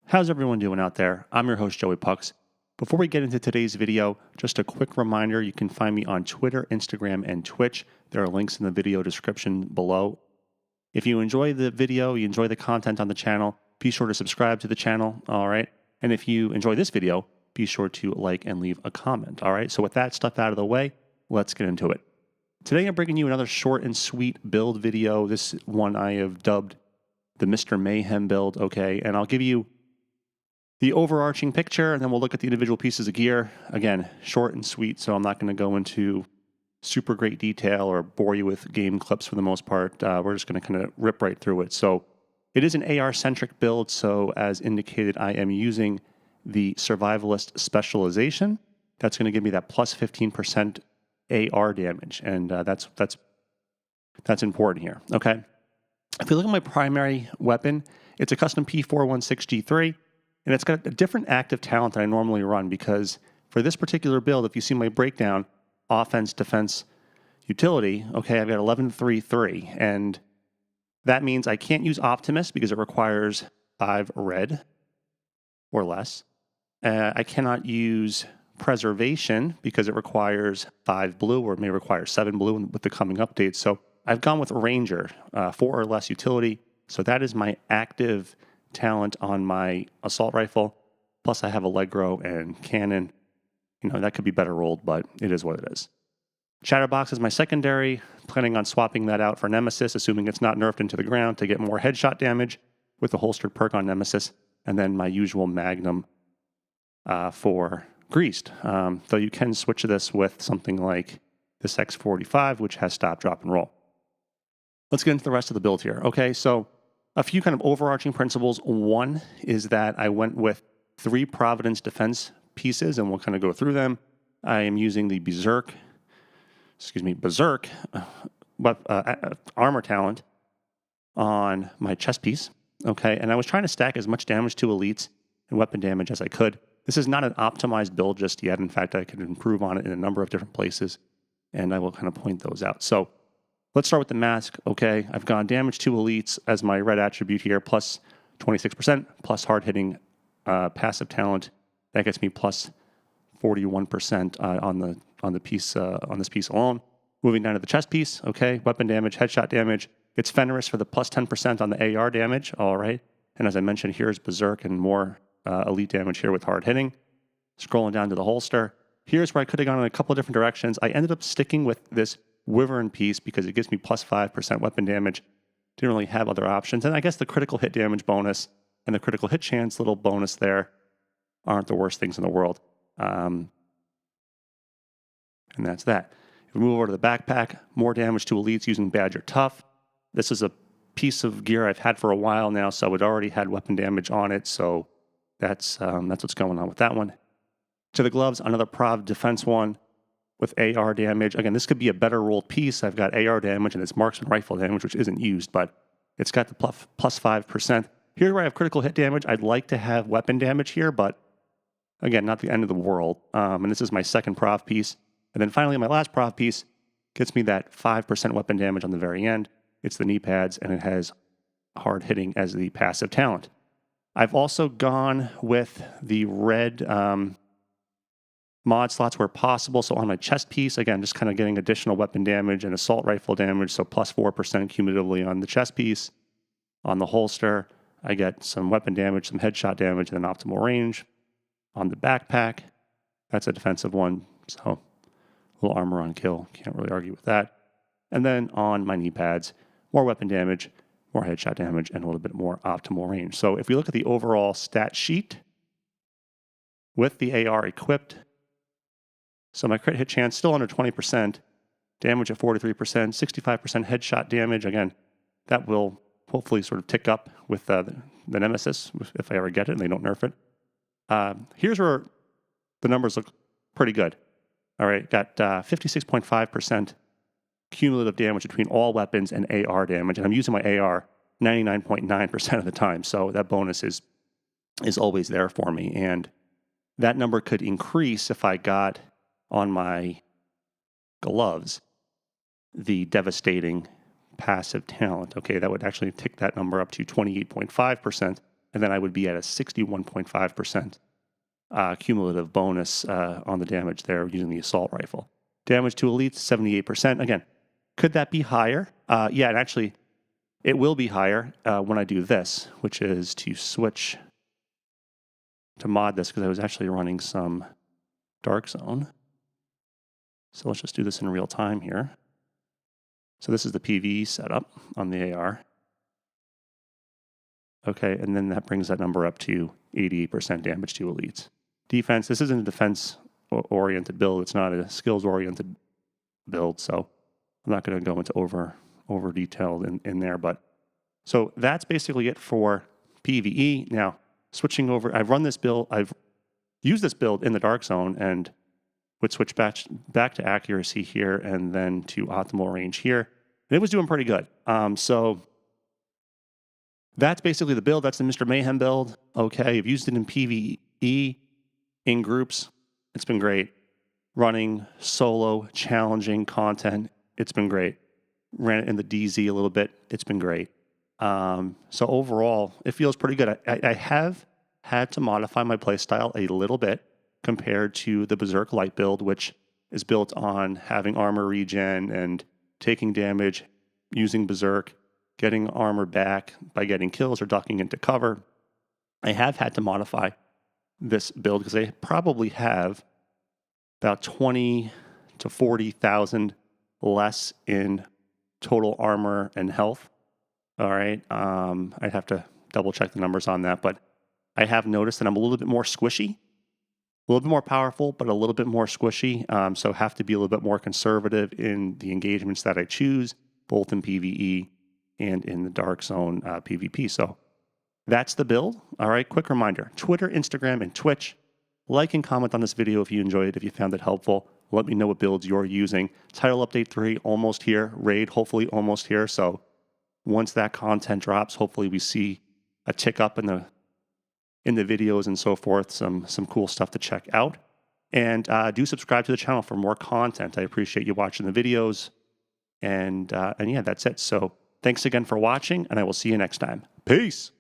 How's everyone doing out there? I'm your host, Joey Pucks. Before we get into today's video, just a quick reminder, you can find me on Twitter, Instagram, and Twitch. There are links in the video description below. If you enjoy the video, you enjoy the content on the channel, be sure to subscribe to the channel, all right? And if you enjoy this video, be sure to like and leave a comment, all right? So with that stuff out of the way, let's get into it. Today I'm bringing you another short and sweet build video. This one I have dubbed the Mr. Mayhem build, okay? And I'll give you the overarching picture, and then we'll look at the individual pieces of gear. Again, short and sweet, so I'm not going to go into super great detail or bore you with game clips for the most part. We're just going to kind of rip right through it. So it is an AR-centric build, so as indicated, I am using the Survivalist Specialization. That's going to give me that plus 15% AR damage, and that's important here, okay? If you look at my primary weapon, it's a custom P416G3, and it's got a different active talent than I normally run because for this particular build, if you see my breakdown, offense, defense, utility, okay, I've got 11-3-3, and that means I can't use Optimist because it requires 5 red or less. I cannot use Preservation because it requires 5 blue or may require 7 blue with the coming updates. So I've gone with Ranger, 4 or less utility. So that is my active talent on my assault rifle. Plus I have Allegro and cannon. You know, that could be better rolled, but it is what it is. Chatterbox is my secondary. Planning on swapping that out for Nemesis, assuming it's not nerfed into the ground to get more headshot damage with the holstered perk on Nemesis. And then my usual Magnum for Greased. Though you can switch this with something like this X45, which has stop, drop, and roll. Let's get into the rest of the build here. Okay, so a few kind of overarching principles. One is that I went with 3 Providence Defense pieces, and we'll kind of go through them. I am using the Berserk armor talent on my chest piece, okay? And I was trying to stack as much damage to elites and weapon damage as I could. This is not an optimized build just yet. In fact, I could improve on it in a number of different places, and I will kind of point those out. So let's start with the mask, okay? I've gone damage to elites as my red attribute here, plus 26%, plus hard-hitting passive talent. That gets me plus 41% on this piece alone. Moving down to the chest piece, okay? Weapon damage, headshot damage. It's Fenris for the plus 10% on the AR damage, all right? And as I mentioned, here's Berserk and more elite damage here with hard hitting. Scrolling down to the holster. Here's where I could have gone in a couple of different directions. I ended up sticking with this Wyvern piece because it gives me plus 5% weapon damage. Didn't really have other options. And I guess the critical hit damage bonus and the critical hit chance little bonus there aren't the worst things in the world. And that's that. If we move over to the backpack, more damage to elites using Badger Tough. This is a piece of gear I've had for a while now, so it already had weapon damage on it, so that's what's going on with that one. To the gloves, another Prov Defense one with AR damage. Again, this could be a better rolled piece. I've got AR damage and it's marksman rifle damage, which isn't used, but it's got the plus 5%. Here's where I have critical hit damage. I'd like to have weapon damage here, but again, not the end of the world. And this is my second Prov piece. And then finally, my last Prov piece gets me that 5% weapon damage on the very end. It's the knee pads, and it has hard hitting as the passive talent. I've also gone with the red mod slots where possible. So on my chest piece, again, just kind of getting additional weapon damage and assault rifle damage. So plus 4% cumulatively on the chest piece. On the holster, I get some weapon damage, some headshot damage, and then optimal range. On the backpack, that's a defensive one. So a little armor on kill. Can't really argue with that. And then on my knee pads, more weapon damage, more headshot damage, and a little bit more optimal range. So if we look at the overall stat sheet with the AR equipped, so my crit hit chance still under 20%, damage at 43%, 65% headshot damage. Again, that will hopefully sort of tick up with the Nemesis if I ever get it and they don't nerf it. Here's where the numbers look pretty good. All right, got 56.5% cumulative damage between all weapons and AR damage, and I'm using my AR 99.9% of the time, so that bonus is always there for me, and that number could increase if I got on my gloves the devastating passive talent. Okay, that would actually tick that number up to 28.5%, and then I would be at a 61.5% cumulative bonus on the damage there using the assault rifle. Damage to elites, 78%. Again, could that be higher? Yeah, and actually, it will be higher when I do this, which is to switch to mod this, because I was actually running some Dark Zone. So let's just do this in real time here. So this is the PvE setup on the AR. Okay, and then that brings that number up to 88% damage to elites. Defense, this isn't a defense-oriented build. It's not a skills-oriented build, so I'm not going to go into over detailed in there. But so that's basically it for PvE. Now, switching over, I've run this build, I've used this build in the Dark Zone and would switch back to accuracy here and then to optimal range here. And it was doing pretty good. So that's basically the build. That's the Mr. Mayhem build. Okay, I've used it in PvE, in groups. It's been great. Running solo, challenging content. It's been great. Ran it in the DZ a little bit. It's been great. So overall, it feels pretty good. I have had to modify my playstyle a little bit compared to the Berserk Light build, which is built on having armor regen and taking damage, using Berserk, getting armor back by getting kills or ducking into cover. I have had to modify this build because I probably have about 20 to 40,000 less in total armor and health. All right. I'd have to double check the numbers on that, but I have noticed that I'm a little bit more squishy, a little bit more powerful, but a little bit more squishy. So have to be a little bit more conservative in the engagements that I choose, both in PvE and in the Dark Zone PvP. So that's the build. All right, quick reminder, Twitter, Instagram, and Twitch. Like and comment on this video if you enjoyed it, if you found it helpful. Let me know what builds you're using. Title Update 3, almost here. Raid, hopefully almost here. So once that content drops, hopefully we see a tick up in the videos and so forth, some cool stuff to check out. And do subscribe to the channel for more content. I appreciate you watching the videos. And yeah, that's it. So thanks again for watching, and I will see you next time. Peace.